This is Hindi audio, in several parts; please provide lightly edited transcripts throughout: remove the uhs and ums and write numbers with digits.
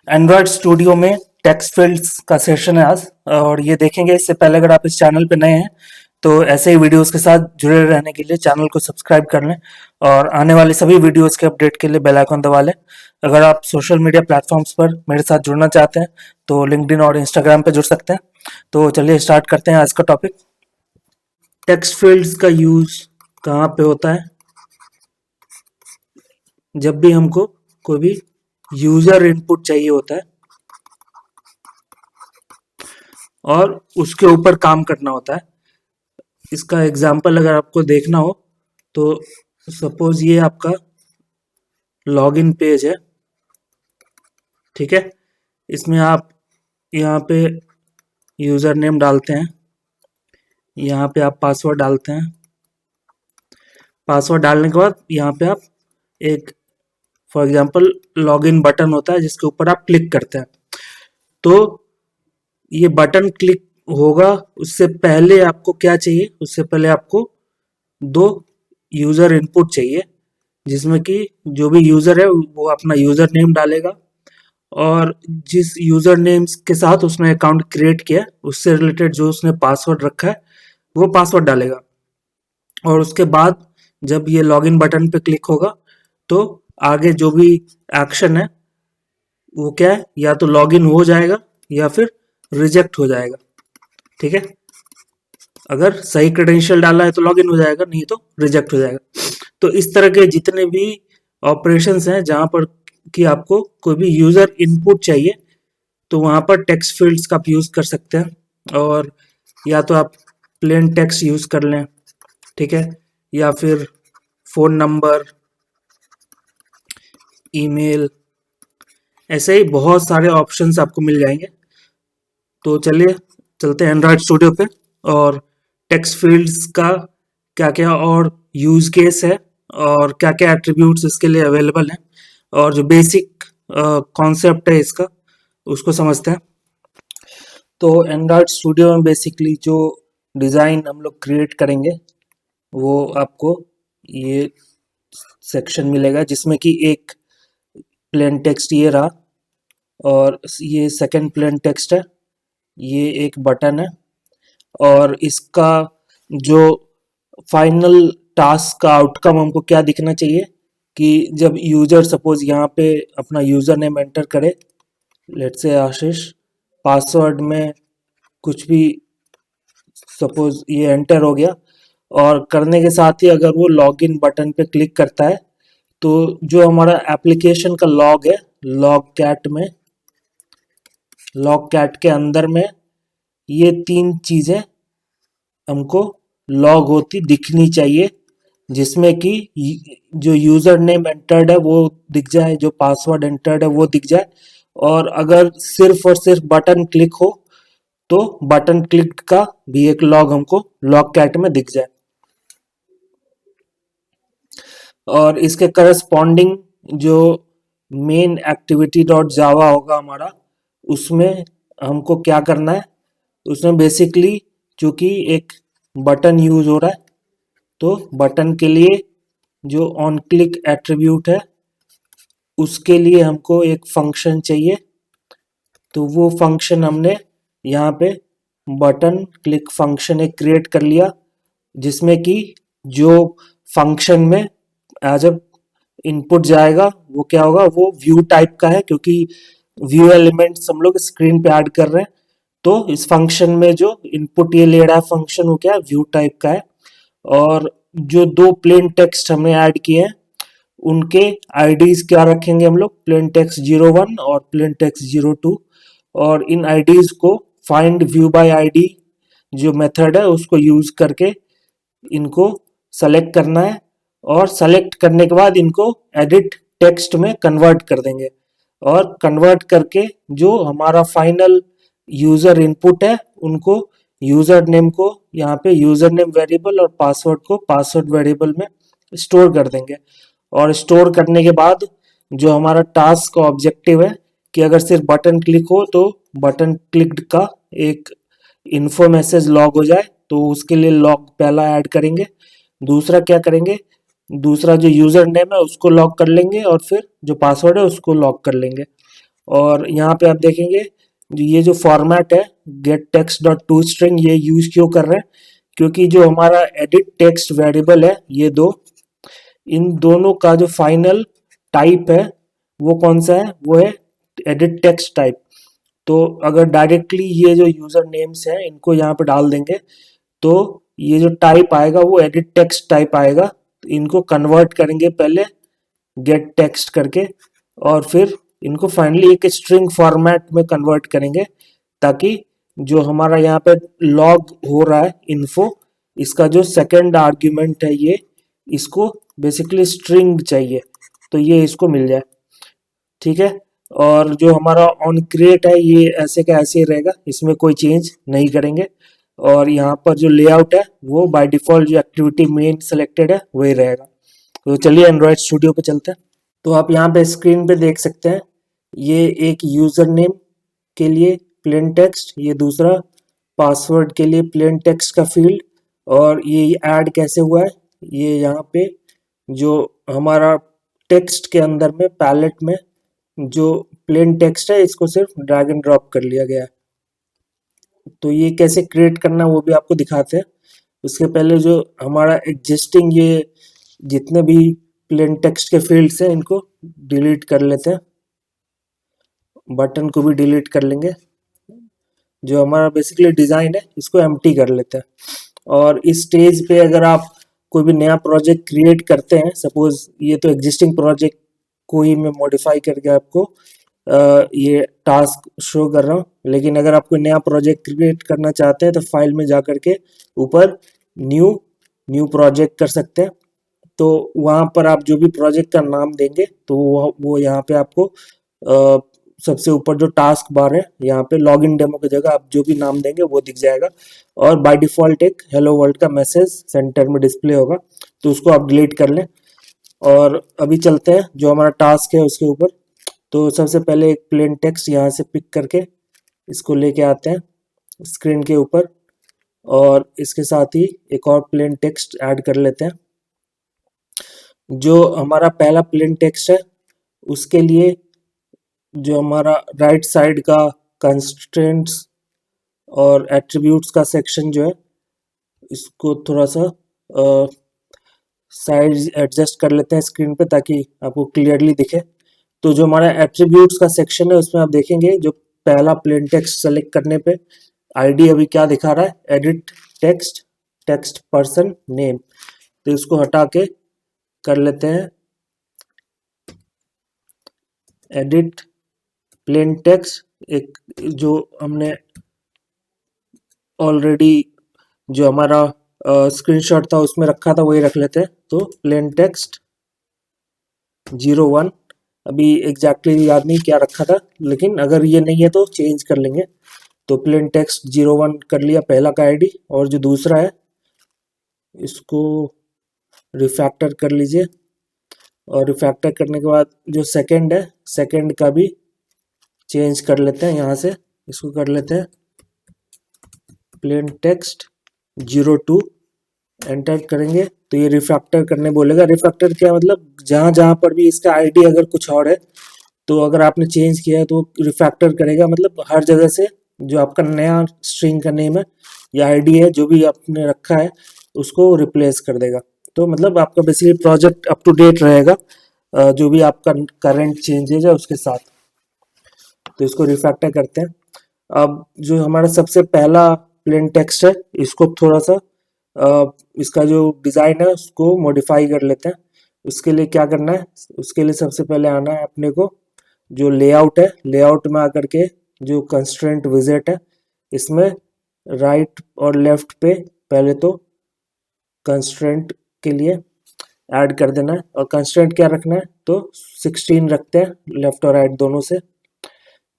एंड्रॉयड स्टूडियो में टेक्स्ट फील्ड्स का सेशन है आज और ये देखेंगे। इससे पहले अगर आप इस चैनल पे नए हैं तो ऐसे ही वीडियोस के साथ जुड़े रहने के लिए चैनल को सब्सक्राइब कर लें और आने वाले सभी वीडियोस के अपडेट के लिए बेल आइकन दबा लें। अगर आप सोशल मीडिया प्लेटफॉर्म्स पर मेरे साथ जुड़ना चाहते हैं तो लिंक्डइन और इंस्टाग्राम पे जुड़ सकते हैं। तो चलिए स्टार्ट करते हैं आज का टॉपिक। टेक्स्ट फील्ड्स का यूज कहाँ पे होता है? जब भी हमको कोई भी यूजर इनपुट चाहिए होता है और उसके ऊपर काम करना होता है। इसका एग्जाम्पल अगर आपको देखना हो तो सपोज ये आपका लॉगिन पेज है, ठीक है। इसमें आप यहाँ पे यूज़र नेम डालते हैं, यहाँ पे आप पासवर्ड डालते हैं। पासवर्ड डालने के बाद यहाँ पे आप एक फॉर एग्जांपल लॉगिन बटन होता है जिसके ऊपर आप क्लिक करते हैं। तो ये बटन क्लिक होगा, उससे पहले आपको क्या चाहिए? उससे पहले आपको दो यूज़र इनपुट चाहिए जिसमें कि जो भी यूज़र है वो अपना यूज़र नेम डालेगा और जिस यूज़र नेम के साथ उसने अकाउंट क्रिएट किया उससे रिलेटेड जो उसने पासवर्ड रखा है वो पासवर्ड डालेगा। और उसके बाद जब ये लॉगिन बटन पे क्लिक होगा तो आगे जो भी एक्शन है वो क्या है, या तो लॉगिन हो जाएगा या फिर रिजेक्ट हो जाएगा, ठीक है। अगर सही क्रेडेंशियल डाला है तो लॉगिन हो जाएगा, नहीं तो रिजेक्ट हो जाएगा। तो इस तरह के जितने भी ऑपरेशंस हैं जहां पर कि आपको कोई भी यूजर इनपुट चाहिए तो वहां पर टेक्स्ट फील्ड्स का आप यूज कर सकते हैं। और या तो आप प्लेन टेक्स्ट यूज कर लें, ठीक है, या फिर फोन नंबर, ईमेल, ऐसे ही बहुत सारे ऑप्शंस आपको मिल जाएंगे। तो चलिए चलते हैं एंड्रॉयड स्टूडियो पे और टेक्स्ट फील्ड्स का क्या क्या और यूज केस है और क्या क्या एट्रीब्यूट्स इसके लिए अवेलेबल हैं और जो बेसिक कॉन्सेप्ट है इसका उसको समझते हैं। तो एंड्रॉयड स्टूडियो में बेसिकली जो डिज़ाइन हम लोग क्रिएट करेंगे वो आपको ये सेक्शन मिलेगा जिसमें कि एक प्लेन टेक्स्ट ये रहा और ये सेकंड प्लेन टेक्स्ट है, ये एक बटन है और इसका जो फाइनल टास्क का आउटकम हमको क्या दिखना चाहिए कि जब यूजर सपोज यहाँ पे अपना यूजर नेम एंटर करे, लेट्स से आशीष, पासवर्ड में कुछ भी सपोज ये एंटर हो गया और करने के साथ ही अगर वो लॉगिन बटन पे क्लिक करता है तो जो हमारा एप्लीकेशन का लॉग है, लॉग कैट के अंदर में ये तीन चीजें हमको लॉग होती दिखनी चाहिए जिसमें कि जो यूजर नेम एंटर्ड है वो दिख जाए, जो पासवर्ड एंटर्ड है वो दिख जाए और अगर सिर्फ और सिर्फ बटन क्लिक हो तो बटन क्लिक का भी एक लॉग हमको लॉग कैट में दिख जाए। और इसके करस्पॉन्डिंग जो मेन एक्टिविटी डॉट जावा होगा हमारा, उसमें हमको क्या करना है, उसमें बेसिकली चूंकि एक बटन यूज हो रहा है तो बटन के लिए जो ऑन क्लिक एट्रीब्यूट है उसके लिए हमको एक फंक्शन चाहिए। तो वो फंक्शन हमने यहाँ पे बटन क्लिक फंक्शन एक क्रिएट कर लिया जिसमें कि जो फंक्शन में एज अ इनपुट जाएगा वो क्या होगा, वो व्यू टाइप का है क्योंकि व्यू एलिमेंट्स हम लोग स्क्रीन पे ऐड कर रहे हैं। तो इस फंक्शन में जो इनपुट ये ले रहा है फंक्शन वो क्या है, व्यू टाइप का है। और जो दो प्लेन टेक्स्ट हमने ऐड किए हैं उनके आईडीज क्या रखेंगे हम लोग, प्लेन टेक्स्ट 01 और प्लेन टेक्स्ट 02। और इन आईडीज को फाइंड व्यू बाय आईडी जो मेथड है उसको यूज करके इनको सेलेक्ट करना है और सेलेक्ट करने के बाद इनको एडिट टेक्स्ट में कन्वर्ट कर देंगे और कन्वर्ट करके जो हमारा फाइनल यूजर इनपुट है उनको यूजर नेम को यहाँ पे यूजर नेम वेरिएबल और पासवर्ड को पासवर्ड वेरिएबल में स्टोर कर देंगे। और स्टोर करने के बाद जो हमारा टास्क का ऑब्जेक्टिव है कि अगर सिर्फ बटन क्लिक हो तो बटन क्लिक्ड का एक इन्फो मैसेज लॉग हो जाए, तो उसके लिए लॉग पहला ऐड करेंगे। दूसरा क्या करेंगे, दूसरा जो यूजर नेम है उसको लॉक कर लेंगे और फिर जो पासवर्ड है उसको लॉक कर लेंगे। और यहाँ पे आप देखेंगे ये जो फॉर्मेट है gate text dot to string, ये यूज क्यों कर रहे हैं, क्योंकि जो हमारा एडिट टेक्स्ट वेरिएबल है ये दो, इन दोनों का जो फाइनल टाइप है वो कौन सा है, वो है एडिट टेक्स्ट टाइप। तो अगर डायरेक्टली ये जो यूजर नेम्स हैं इनको यहाँ पे डाल देंगे तो ये जो टाइप आएगा वो एडिट टेक्स्ट टाइप आएगा। तो इनको कन्वर्ट करेंगे पहले गेट टेक्स्ट करके और फिर इनको फाइनली एक स्ट्रिंग फॉर्मेट में कन्वर्ट करेंगे, ताकि जो हमारा यहाँ पे लॉग हो रहा है इन्फो, इसका जो सेकंड आर्ग्यूमेंट है ये, इसको बेसिकली स्ट्रिंग चाहिए तो ये इसको मिल जाए। ठीक है, और जो हमारा ऑन क्रिएट है ये ऐसे का ऐसे ही रहेगा, इसमें कोई चेंज नहीं करेंगे। और यहाँ पर जो लेआउट है वो बाय डिफॉल्ट जो एक्टिविटी मेन सेलेक्टेड है वही रहेगा। तो चलिए एंड्रॉइड स्टूडियो पे चलते हैं। तो आप यहाँ पे स्क्रीन पे देख सकते हैं ये एक यूजर नेम के लिए प्लेन टेक्स्ट, ये दूसरा पासवर्ड के लिए प्लेन टेक्स्ट का फील्ड, और ये ऐड कैसे हुआ है, ये यहाँ पे जो हमारा टेक्स्ट के अंदर में पैलेट में जो प्लेन टेक्स्ट है इसको सिर्फ ड्रैग एंड ड्रॉप कर लिया गया है। तो ये कैसे क्रिएट करना है वो भी आपको दिखाते हैं। उसके पहले जो हमारा एग्जिस्टिंग ये जितने भी प्लेन टेक्स्ट के फील्ड्स हैं इनको डिलीट कर लेते हैं, बटन को भी डिलीट कर लेंगे। जो हमारा बेसिकली डिज़ाइन है इसको एम्प्टी कर लेते हैं। और इस स्टेज पे अगर आप कोई भी नया प्रोजेक्ट क्रिएट करते हैं, सपोज ये तो एग्जिस्टिंग प्रोजेक्ट को ही मैं मॉडिफाई करके आपको ये टास्क शो कर रहा हूँ, लेकिन अगर आप कोई नया प्रोजेक्ट क्रिएट करना चाहते हैं तो फाइल में जा करके ऊपर न्यू प्रोजेक्ट कर सकते हैं। तो वहाँ पर आप जो भी प्रोजेक्ट का नाम देंगे तो वो यहाँ पे आपको सबसे ऊपर जो टास्क बार है यहाँ पे लॉगिन डेमो की जगह आप जो भी नाम देंगे वो दिख जाएगा, और बाय डिफॉल्ट एक हेलो वर्ल्ड का मैसेज सेंटर में डिस्प्ले होगा, तो उसको आप डिलीट कर लें। और अभी चलते हैं जो हमारा टास्क है उसके ऊपर। तो सबसे पहले एक प्लेन टेक्स्ट यहाँ से पिक करके इसको लेके आते हैं स्क्रीन के ऊपर, और इसके साथ ही एक और प्लेन टेक्स्ट ऐड कर लेते हैं। जो हमारा पहला प्लेन टेक्स्ट है उसके लिए जो हमारा राइट साइड का कंस्ट्रेंट्स और एट्रीब्यूट्स का सेक्शन जो है इसको थोड़ा सा साइज एडजस्ट कर लेते हैं स्क्रीन पे ताकि आपको क्लियरली दिखे। तो जो हमारा एट्रीब्यूट्स का सेक्शन है उसमें आप देखेंगे जो पहला प्लेन टेक्स्ट सेलेक्ट करने पे आईडी अभी क्या दिखा रहा है, edit text text person name, तो इसको हटा के कर लेते हैं एडिट प्लेन टेक्स्ट। एक जो हमने ऑलरेडी जो हमारा स्क्रीनशॉट था उसमें रखा था वही रख लेते हैं। तो प्लेन टेक्स्ट 01, अभी एग्जैक्टली याद नहीं क्या रखा था, लेकिन अगर ये नहीं है तो चेंज कर लेंगे। तो प्लेन टेक्स्ट 01 कर लिया पहला का आईडी, और जो दूसरा है इसको रिफैक्टर कर लीजिए, और रिफैक्टर करने के बाद जो सेकंड है सेकंड का भी चेंज कर लेते हैं। यहाँ से इसको कर लेते हैं प्लेन टेक्स्ट 02, एंटर करेंगे तो ये रिफैक्टर करने बोलेगा। रिफैक्टर क्या मतलब, जहाँ जहाँ पर भी इसका आईडी अगर कुछ और है तो अगर आपने चेंज किया है तो रिफैक्टर करेगा, मतलब हर जगह से जो आपका नया स्ट्रिंग का नेम है या आईडी है जो भी आपने रखा है उसको रिप्लेस कर देगा। तो मतलब आपका basically project up to date रहेगा जो भी आपका करंट चेंजेज है उसके साथ। तो इसको रिफैक्टर करते हैं। अब जो हमारा सबसे पहला प्लेन टेक्स्ट है इसको थोड़ा सा इसका जो डिज़ाइन है उसको मॉडिफाई कर लेते हैं। उसके लिए क्या करना है, उसके लिए सबसे पहले आना है अपने को जो लेआउट है, लेआउट में आकर के जो कंस्ट्रेंट विजेट है इसमें राइट और लेफ्ट पे पहले तो कंस्ट्रेंट के लिए ऐड कर देना है। और कंस्ट्रेंट क्या रखना है तो 16 रखते हैं लेफ्ट और राइट दोनों से।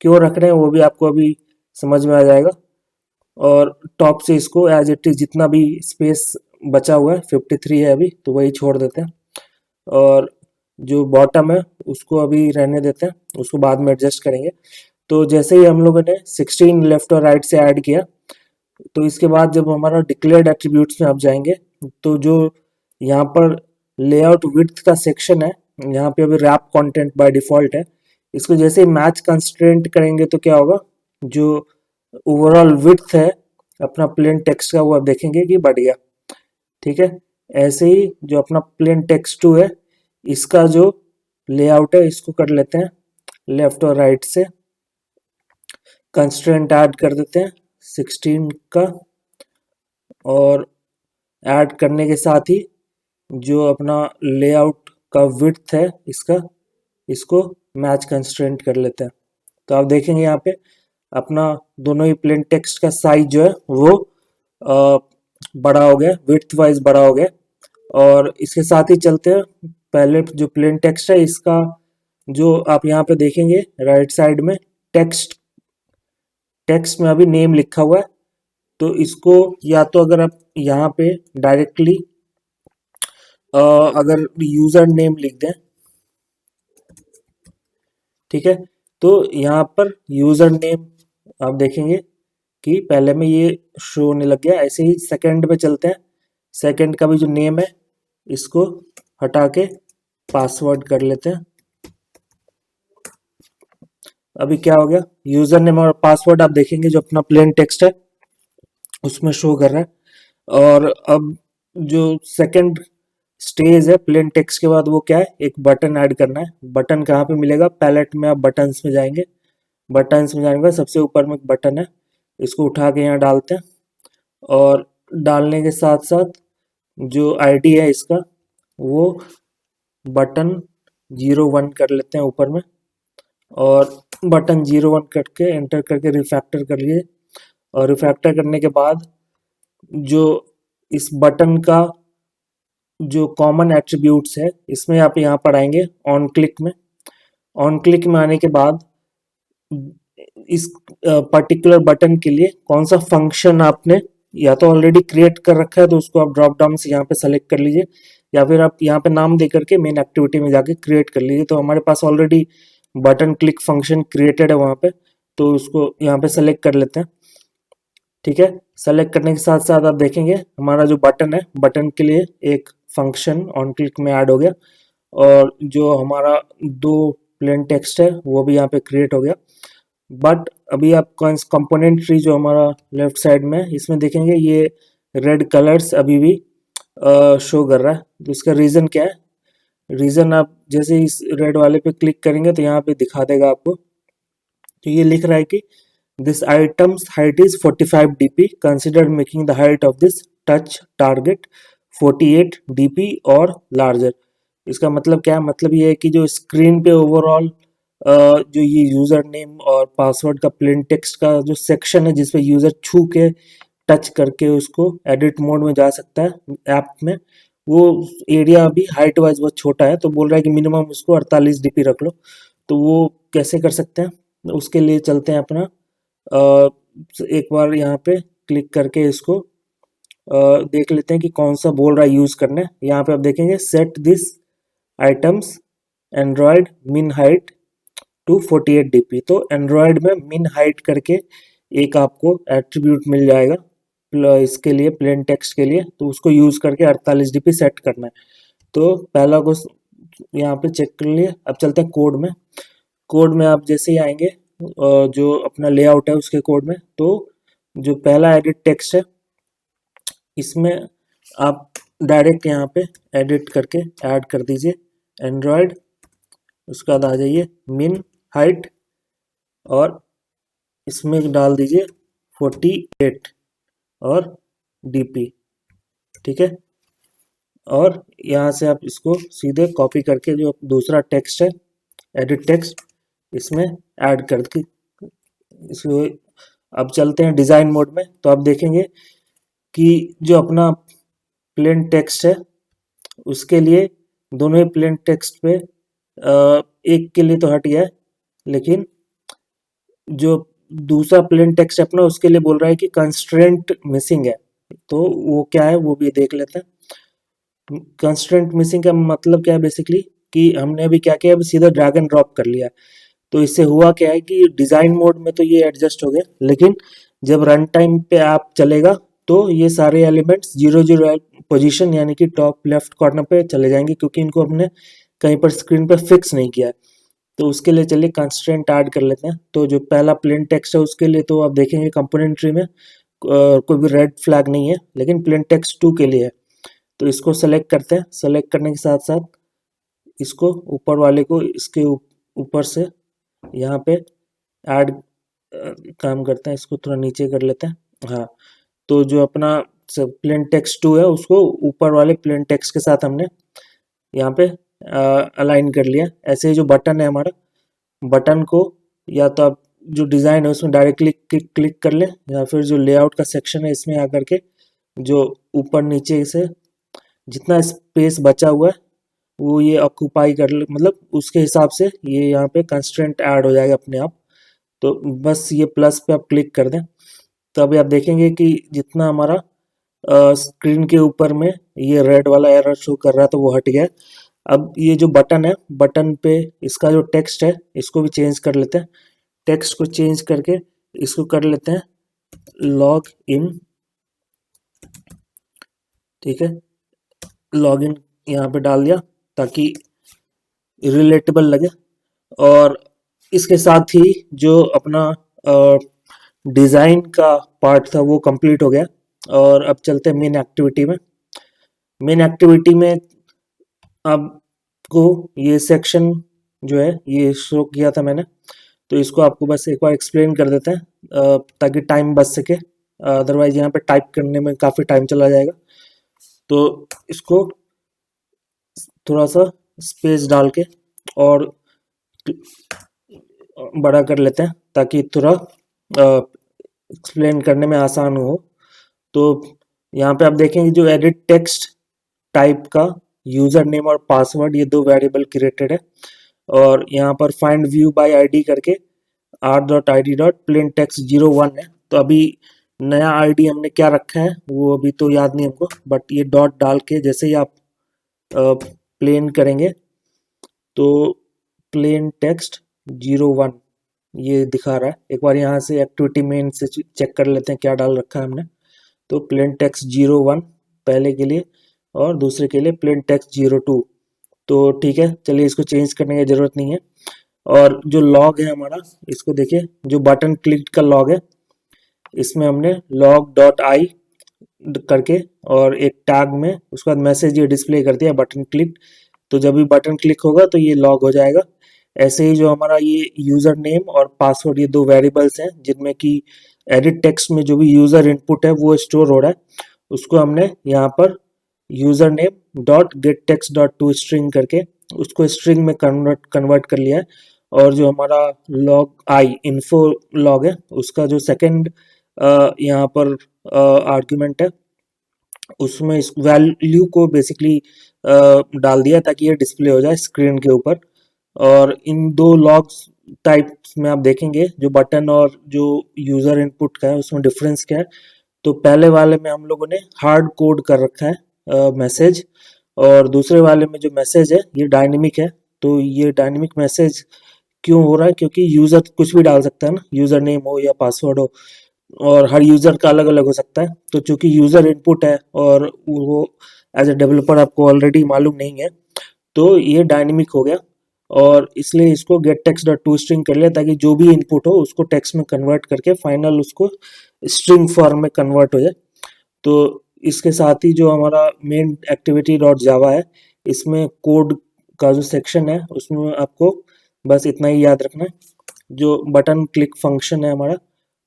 क्यों रख रहे हैं वो भी आपको अभी समझ में आ जाएगा। और टॉप से इसको एज इट इज जितना भी स्पेस बचा हुआ है 53 है अभी तो वही छोड़ देते हैं, और जो बॉटम है उसको अभी रहने देते हैं, उसको बाद में एडजस्ट करेंगे। तो जैसे ही हम लोगों ने 16 लेफ्ट और राइट से ऐड किया तो इसके बाद जब हमारा डिक्लेयर्ड एट्रीब्यूट्स में आप जाएंगे तो जो यहाँ पर लेआउट विड्थ का सेक्शन है यहाँ पे अभी रैप कंटेंट बाय डिफॉल्ट है, इसको जैसे मैच कंस्ट्रेंट करेंगे तो क्या होगा, जो ओवरऑल विड्थ है अपना प्लेन टेक्स्ट का वो आप देखेंगे कि बढ़ गया। ठीक है, ऐसे ही जो अपना प्लेन टेक्स्ट 2 है इसका जो लेआउट है इसको कर लेते हैं लेफ्ट और राइट से, कंस्ट्रेंट ऐड कर देते हैं 16 का, और ऐड करने के साथ ही जो अपना लेआउट का विड्थ है इसका, इसको मैच कंस्ट्रेंट कर लेते हैं। तो आप देखेंगे यहाँ पे अपना दोनों ही प्लेन टेक्स्ट का साइज जो है वो बड़ा हो गया, विड्थ वाइज बड़ा हो गया। और इसके साथ ही चलते हैं, पहले जो प्लेन टेक्स्ट है इसका जो आप यहाँ पे देखेंगे राइट साइड में टेक्स्ट टेक्स्ट में अभी नेम लिखा हुआ है, तो इसको या तो अगर आप यहाँ पे डायरेक्टली अगर यूजर नेम लिख दें, ठीक है, तो यहाँ पर यूजर नेम आप देखेंगे कि पहले में ये शो होने लग गया। ऐसे ही सेकंड पे चलते हैं, सेकंड का भी जो नेम है इसको हटा के पासवर्ड कर लेते हैं। अभी क्या हो गया, यूजर नेम और पासवर्ड आप देखेंगे जो अपना प्लेन टेक्स्ट है उसमें शो कर रहा है। और अब जो सेकंड स्टेज है प्लेन टेक्स्ट के बाद वो क्या है, एक बटन ऐड करना है। बटन कहाँ पे मिलेगा, पैलेट में आप बटन्स में जाएंगे, बटन्स में जाएंगे सबसे ऊपर में एक बटन है, इसको उठा के यहाँ डालते हैं। और डालने के साथ साथ जो आईडी है इसका वो बटन 01 कर लेते हैं ऊपर में, और बटन 01 करके एंटर करके रिफैक्टर कर लिए। और रिफैक्टर करने के बाद जो इस बटन का जो कॉमन एट्रीब्यूट्स है इसमें आप यहाँ पर आएंगे ऑन क्लिक में। ऑन क्लिक में आने के बाद इस पर्टिकुलर बटन के लिए कौन सा फंक्शन आपने या तो ऑलरेडी क्रिएट कर रखा है तो उसको आप ड्रॉप डाउन से यहाँ पे सेलेक्ट कर लीजिए, या फिर आप यहाँ पे नाम दे करके मेन एक्टिविटी में जाके क्रिएट कर लीजिए। तो हमारे पास already button click function created है वहाँ पे, तो उसको यहाँ पे सेलेक्ट कर लेते हैं। ठीक है, सेलेक्ट करने के साथ साथ आप देखेंगे हमारा जो बटन है, बटन के लिए एक फंक्शन ऑन क्लिक में ऐड हो गया, और जो हमारा दो प्लेन टेक्स्ट है वो भी यहाँ पे क्रिएट हो गया। बट अभी आप कंपोनेंट ट्री जो हमारा लेफ्ट साइड में है इसमें देखेंगे ये रेड कलर्स अभी भी शो कर रहा है। तो इसका रीज़न क्या है, रीज़न आप जैसे इस रेड वाले पे क्लिक करेंगे तो यहाँ पे दिखा देगा आपको। तो ये लिख रहा है कि this items height is 45 dp, consider making the height of this touch target 48 dp और लार्जर। इसका मतलब क्या है, मतलब ये है कि जो स्क्रीन पे ओवरऑल जो ये यूजर नेम और पासवर्ड का प्लेन टेक्स्ट का जो सेक्शन है जिसपे यूजर छू के टच करके उसको एडिट मोड में जा सकता है ऐप में, वो एरिया अभी हाइट वाइज बहुत छोटा है। तो बोल रहा है कि मिनिमम उसको 48 dp रख लो। तो वो कैसे कर सकते हैं, उसके लिए चलते हैं अपना एक बार यहाँ पे क्लिक करके इसको देख लेते हैं कि कौन सा बोल रहा है यूज करना है। यहाँ पे आप देखेंगे सेट दिस आइटम्स एंड्रॉयड मिन हाइट टू 48 dp। तो एंड्रॉयड में मिन हाइट करके एक आपको एट्रीब्यूट मिल जाएगा इसके लिए प्लेन टेक्स्ट के लिए, तो उसको यूज करके 48 dp सेट करना है। तो पहला को यहाँ पे चेक कर लिए। अब चलते हैं कोड में। कोड में आप जैसे ही आएंगे जो अपना लेआउट है उसके कोड में, तो जो पहला एडिट टेक्स्ट है इसमें आप डायरेक्ट यहाँ पे एडिट करके ऐड कर दीजिए एंड्रॉयड, उसके बाद आ जाइए मिन हाइट और इसमें डाल दीजिए 48 और dp। ठीक है, और यहाँ से आप इसको सीधे कॉपी करके जो दूसरा टेक्स्ट है एडिट टेक्स्ट इसमें ऐड करके इसको। अब चलते हैं डिज़ाइन मोड में। तो आप देखेंगे कि जो अपना प्लेन टेक्स्ट है उसके लिए दोनों ही प्लेन टेक्स्ट पे एक के लिए तो हट गया है, लेकिन जो दूसरा प्लेन टेक्स्ट अपना उसके लिए बोल रहा है कि कंस्ट्रेंट मिसिंग है। तो वो क्या है वो भी देख लेते हैं। कंस्ट्रेंट मिसिंग का मतलब क्या है, बेसिकली कि हमने अभी क्या किया, अभी सीधा ड्रैग एंड ड्रॉप कर लिया। तो इससे हुआ क्या है कि डिज़ाइन मोड में तो ये एडजस्ट हो गया, लेकिन जब रन टाइम पे ऐप चलेगा तो ये सारे एलिमेंट्स 0 पोजीशन यानी कि टॉप लेफ्ट कॉर्नर पे चले जाएंगे, क्योंकि इनको हमने कहीं पर स्क्रीन पे फिक्स नहीं किया है। तो उसके लिए चलिए कंस्ट्रेंट ऐड कर लेते हैं। तो जो पहला प्लेन टेक्स्ट है उसके लिए तो आप देखेंगे कंपोनेंट ट्री में कोई भी रेड फ्लैग नहीं है, लेकिन प्लेन टेक्स्ट 2 के लिए है। तो इसको सेलेक्ट करते हैं। सेलेक्ट करने के साथ साथ इसको ऊपर वाले को इसके ऊपर से यहाँ पे ऐड काम करते हैं। इसको थोड़ा नीचे कर लेते हैं। हाँ, तो जो अपना प्लेन टेक्स्ट 2 है उसको ऊपर वाले प्लेन टेक्स्ट के साथ हमने यहाँ पे अलाइन कर लिया। ऐसे ही जो बटन है हमारा, बटन को या तो आप जो डिज़ाइन है उसमें डायरेक्टली क्लिक कर लें, या फिर जो लेआउट का सेक्शन है इसमें आकर के जो ऊपर नीचे से जितना स्पेस बचा हुआ है वो ये ऑक्यूपाई कर ले, मतलब उसके हिसाब से ये यहाँ पे कंस्ट्रेंट ऐड हो जाएगा अपने आप। तो बस ये प्लस पे आप क्लिक कर दें, तो अभी आप देखेंगे कि जितना हमारा स्क्रीन के ऊपर में ये रेड वाला एरर शो कर रहा था वो हट गया है। अब ये जो बटन है, बटन पे इसका जो टेक्स्ट है इसको भी चेंज कर लेते हैं। टेक्स्ट को चेंज करके इसको कर लेते हैं लॉग इन। ठीक है, लॉग इन यहाँ पे डाल दिया ताकि रिलेटेबल लगे। और इसके साथ ही जो अपना डिज़ाइन का पार्ट था वो कंप्लीट हो गया। और अब चलते हैं मेन एक्टिविटी में। मेन एक्टिविटी में आपको ये सेक्शन जो है ये शो किया था मैंने, तो इसको आपको बस एक बार एक्सप्लेन कर देते हैं ताकि टाइम बच सके। अदरवाइज यहाँ पे टाइप करने में काफ़ी टाइम चला जाएगा। तो इसको थोड़ा सा स्पेस डाल के और बड़ा कर लेते हैं ताकि थोड़ा एक्सप्लेन करने में आसान हो। तो यहाँ पे आप देखेंगे जो एडिट टेक्स्ट टाइप का यूजर नेम और पासवर्ड ये दो वेरिएबल क्रिएटेड है। और यहाँ पर फाइंड व्यू बाय आईडी करके r.id.plaintext01 है। तो अभी नया आईडी हमने क्या रखा है वो अभी तो याद नहीं हमको, बट ये डॉट डाल के जैसे ही आप प्लेन करेंगे तो प्लेन टेक्स्ट 01 ये दिखा रहा है। एक बार यहाँ से एक्टिविटी मेन से चेक कर लेते हैं क्या डाल रखा है हमने। तो प्लेन टेक्स्ट 01 पहले के लिए और दूसरे के लिए प्लेन टेक्स्ट 02। तो ठीक है, चलिए इसको चेंज करने की ज़रूरत नहीं है। और जो लॉग है हमारा, इसको देखिए जो बटन क्लिक का लॉग है इसमें हमने लॉग डॉट आई करके और एक टैग में उसके बाद मैसेज ये डिस्प्ले कर दिया बटन क्लिक। तो जब भी बटन क्लिक होगा तो ये लॉग हो जाएगा। ऐसे ही जो हमारा ये यूज़र नेम और पासवर्ड ये दो वेरिएबल्स हैं जिनमें कि एडिट टेक्स्ट में जो भी यूज़र इनपुट है वो स्टोर हो रहा है, उसको हमने यहाँ पर user name dot gate text dot to string करके उसको स्ट्रिंग में कन्वर्ट कर लिया है। और जो हमारा लॉग आई इन्फो लॉग है उसका जो सेकंड यहाँ पर आर्ग्यूमेंट है उसमें इस वैल्यू को बेसिकली डाल दिया ताकि ये डिस्प्ले हो जाए स्क्रीन के ऊपर। और इन दो लॉग्स टाइप्स में आप देखेंगे जो बटन और जो यूज़र इनपुट का है उसमें डिफरेंस क्या है। तो पहले वाले में हम लोगों ने हार्ड कोड कर रखा है मैसेज, और दूसरे वाले में जो मैसेज है ये डायनेमिक है। तो ये डायनेमिक मैसेज क्यों हो रहा है, क्योंकि यूज़र कुछ भी डाल सकता है ना, यूज़र नेम हो या पासवर्ड हो, और हर यूज़र का अलग अलग हो सकता है। तो चूंकि यूज़र इनपुट है और वो एज ए डेवलपर आपको ऑलरेडी मालूम नहीं है तो ये डायनेमिक हो गया। और इसलिए इसको gate text dot to string कर लिया ताकि जो भी इनपुट हो उसको टेक्स्ट में कन्वर्ट करके फाइनल उसको स्ट्रिंग फॉर्म में कन्वर्ट हो जाए। तो इसके साथ ही जो हमारा मेन एक्टिविटी डॉट जावा है इसमें कोड का जो सेक्शन है उसमें आपको बस इतना ही याद रखना है। जो बटन क्लिक फंक्शन है हमारा,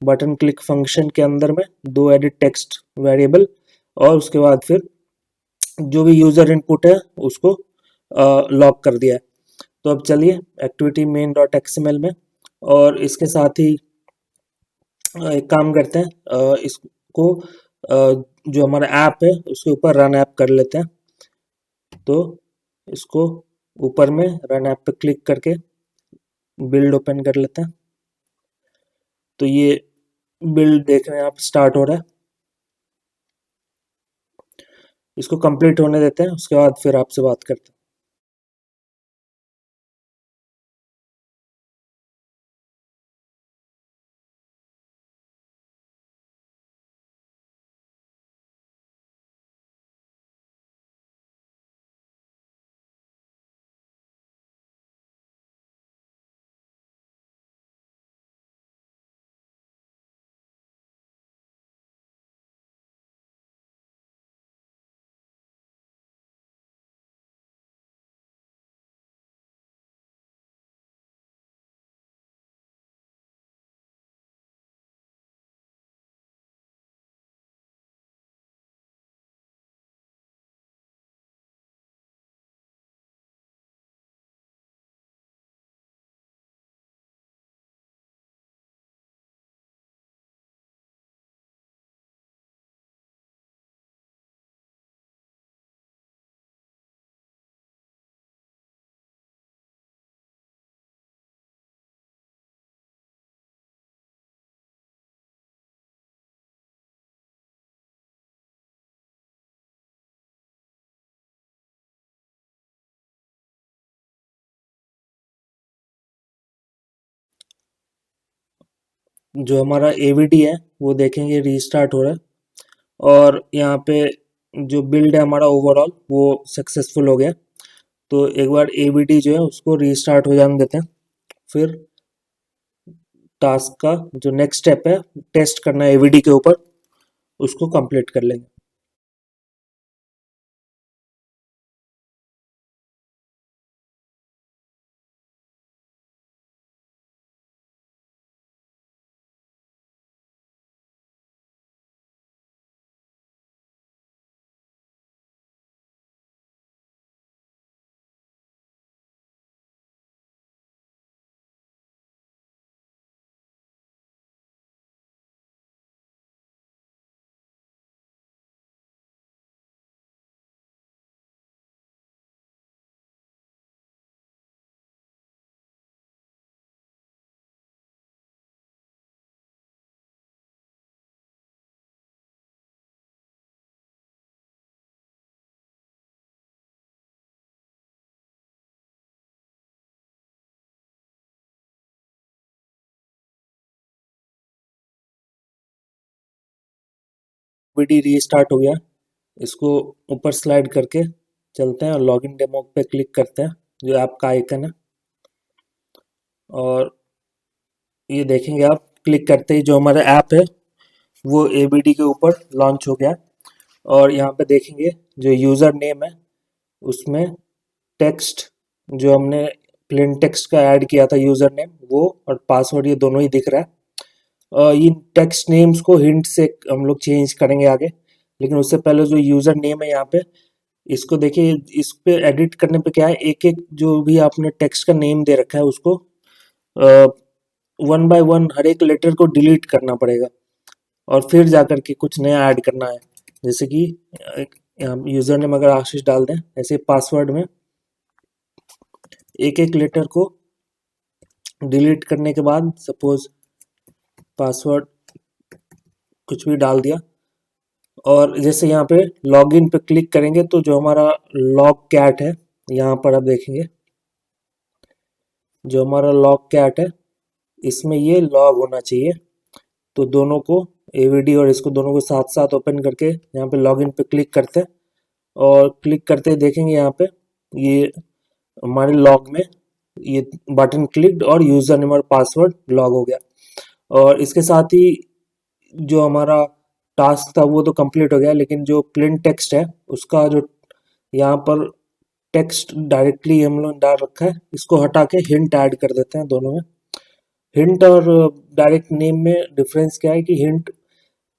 बटन क्लिक फंक्शन के अंदर में दो एडिट टेक्स्ट वेरिएबल और उसके बाद फिर जो भी यूज़र इनपुट है उसको लॉक कर दिया है। तो अब चलिए एक्टिविटी मेन डॉट एक्सएमएल में, और इसके साथ ही एक काम करते हैं इसको जो हमारा ऐप है उसके ऊपर रन ऐप कर लेते हैं। तो इसको ऊपर में रन ऐप पे क्लिक करके बिल्ड ओपन कर लेते हैं। तो ये बिल्ड देख रहे हैं आप स्टार्ट हो रहा है, इसको कंप्लीट होने देते हैं उसके बाद फिर आपसे बात करते हैं। जो हमारा एवीडी है वो देखेंगे रीस्टार्ट हो रहा है, और यहाँ पे जो बिल्ड है हमारा ओवरऑल वो सक्सेसफुल हो गया। तो एक बार एवीडी जो है उसको रीस्टार्ट हो जाने देते हैं, फिर टास्क का जो नेक्स्ट स्टेप है टेस्ट करना है एवीडी के ऊपर, उसको कंप्लीट कर लेंगे। एवीडी रीस्टार्ट हो गया, इसको ऊपर स्लाइड करके चलते हैं और लॉगिन डेमो पे क्लिक करते हैं, जो ऐप का आइकन है। और ये देखेंगे आप क्लिक करते ही जो हमारा ऐप है वो एबीडी के ऊपर लॉन्च हो गया। और यहाँ पे देखेंगे जो यूज़र नेम है उसमें टेक्स्ट, जो हमने प्लेन टेक्स्ट का ऐड किया था यूज़र नेम, वो और पासवर्ड ये दोनों ही दिख रहा है। इन टेक्स्ट नेम्स को हिंट से हम लोग चेंज करेंगे आगे, लेकिन उससे पहले जो यूज़र नेम है यहाँ पे, इसको देखिए, इस पे एडिट करने पे क्या है, एक एक जो भी आपने टेक्स्ट का नेम दे रखा है उसको वन बाय वन हर एक लेटर को डिलीट करना पड़ेगा, और फिर जाकर के कुछ नया ऐड करना है। जैसे कि यूज़र नेम अगर आशीष डाल दें, ऐसे पासवर्ड में एक एक लेटर को डिलीट करने के बाद सपोज पासवर्ड कुछ भी डाल दिया, और जैसे यहाँ पे लॉगिन पे क्लिक करेंगे तो जो हमारा लॉग कैट है, यहाँ पर आप देखेंगे जो हमारा लॉग कैट है इसमें ये लॉग होना चाहिए। तो दोनों को एवीडी और इसको दोनों को साथ साथ ओपन करके यहाँ पे लॉगिन पे क्लिक करते हैं, और क्लिक करते ही देखेंगे यहाँ पे ये हमारे लॉग में ये बटन क्लिक्ड और यूज़र नेम और पासवर्ड लॉग हो गया। और इसके साथ ही जो हमारा टास्क था वो तो कंप्लीट हो गया, लेकिन जो प्लेन टेक्स्ट है उसका जो यहाँ पर टेक्स्ट डायरेक्टली हम लोग डाल रखा है, इसको हटा के हिंट ऐड कर देते हैं दोनों में। हिंट और डायरेक्ट नेम में डिफरेंस क्या है कि हिंट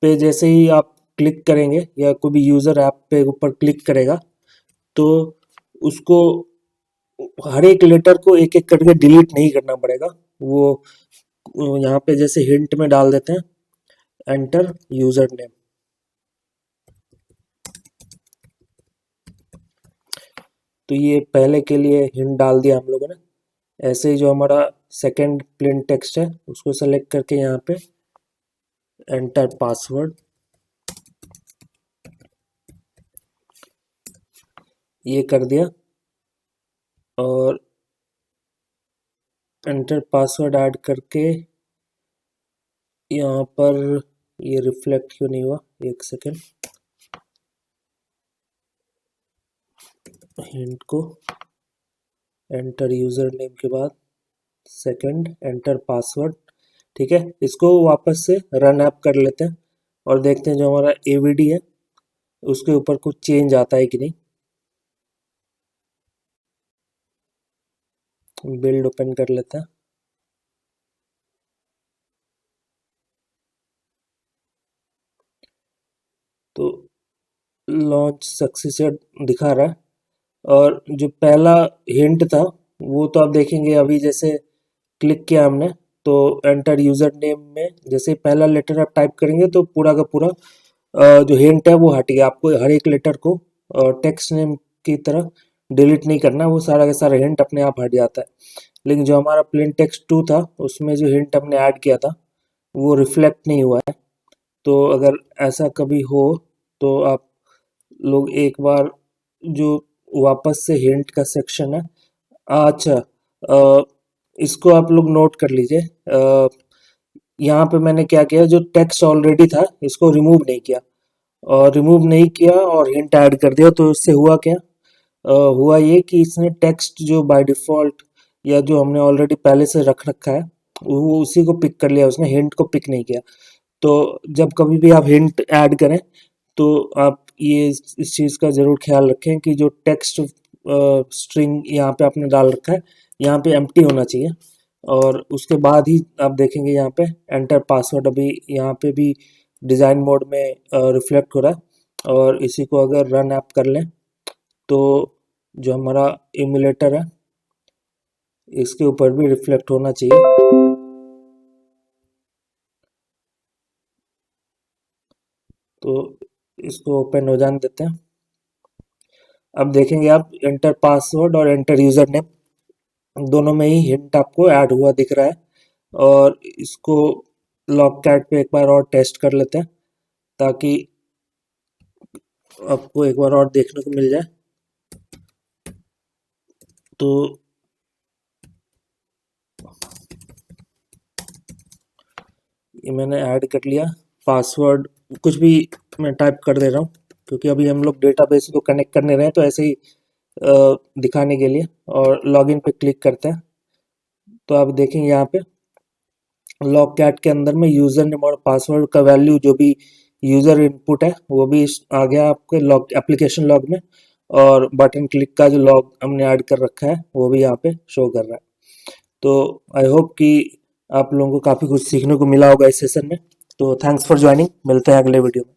पे जैसे ही आप क्लिक करेंगे या कोई भी यूज़र ऐप पे ऊपर क्लिक करेगा तो उसको हर एक लेटर को एक एक करके डिलीट नहीं करना पड़ेगा। वो यहाँ पे जैसे हिंट में डाल देते हैं एंटर यूज़र नेम, तो ये पहले के लिए हिंट डाल दिया हम लोगों ने। ऐसे ही जो हमारा सेकंड प्लेन टेक्स्ट है उसको सेलेक्ट करके यहाँ पे एंटर पासवर्ड ये कर दिया, और एंटर पासवर्ड ऐड करके यहाँ पर ये रिफ्लेक्ट क्यों नहीं हुआ, एक सेकेंड, हिंट को एंटर यूज़र नेम के बाद सेकंड एंटर पासवर्ड, ठीक है। इसको वापस से रन ऐप कर लेते हैं और देखते हैं जो हमारा एवीडी है उसके ऊपर कुछ चेंज आता है कि नहीं। बिल्ड ओपन कर लेते हैं, तो लॉन्च सक्सेसर दिखा रहा है। और जो पहला हिंट था वो तो आप देखेंगे अभी जैसे क्लिक किया हमने तो एंटर यूज़र नेम में जैसे पहला लेटर आप टाइप करेंगे तो पूरा का पूरा जो हिंट है वो हट गया। आपको हर एक लेटर को टेक्स्ट नेम की तरह डिलीट नहीं करना, वो सारा का सारा हिंट अपने आप हट जाता है। लेकिन जो हमारा प्लेन टेक्स्ट 2 था उसमें जो हिंट हमने ऐड किया था वो रिफ्लेक्ट नहीं हुआ है। तो अगर ऐसा कभी हो तो आप लोग एक बार जो वापस से हिंट का सेक्शन है, अच्छा, इसको आप लोग नोट कर लीजिए। यहाँ पे मैंने क्या किया, जो टेक्स्ट ऑलरेडी था इसको रिमूव नहीं किया, और रिमूव नहीं किया और हिंट ऐड कर दिया। तो इससे हुआ क्या, हुआ ये कि इसने टेक्स्ट जो बाय डिफॉल्ट या जो हमने ऑलरेडी पहले से रख रखा है वो उसी को पिक कर लिया, उसने हिंट को पिक नहीं किया। तो जब कभी भी आप हिंट ऐड करें तो आप ये इस चीज़ का ज़रूर ख्याल रखें कि जो टेक्स्ट स्ट्रिंग यहाँ पे आपने डाल रखा है यहाँ पे एम्प्टी होना चाहिए, और उसके बाद ही आप देखेंगे यहाँ पे एंटर पासवर्ड अभी यहाँ पे भी डिज़ाइन मोड में रिफ्लेक्ट हो रहा है। और इसी को अगर रन ऐप कर लें तो जो हमारा इमुलेटर है इसके ऊपर भी रिफ्लेक्ट होना चाहिए। तो इसको ओपन हो जाने देते हैं। अब देखेंगे आप एंटर पासवर्ड और एंटर यूज़र नेम दोनों में ही हिंट आपको ऐड हुआ दिख रहा है। और इसको लॉग कैट पे एक बार और टेस्ट कर लेते हैं ताकि आपको एक बार और देखने को मिल जाए। तो ये मैंने ऐड कर लिया पासवर्ड, कुछ भी मैं टाइप कर दे रहा हूँ क्योंकि अभी हम लोग डेटाबेस को कनेक्ट करने रहे हैं, तो ऐसे ही दिखाने के लिए। और लॉगिन पे क्लिक करते हैं तो आप देखेंगे यहाँ पे लॉग कैट के अंदर में यूज़र नेम और पासवर्ड का वैल्यू जो भी यूज़र इनपुट है वो भी आ गया आपके लॉग एप्लीकेशन लॉग में, और बटन क्लिक का जो लॉग हमने ऐड कर रखा है वो भी यहाँ पे शो कर रहा है। तो आई होप कि आप लोगों को काफ़ी कुछ सीखने को मिला होगा इस सेशन में। तो थैंक्स फॉर ज्वाइनिंग, मिलते हैं अगले वीडियो में।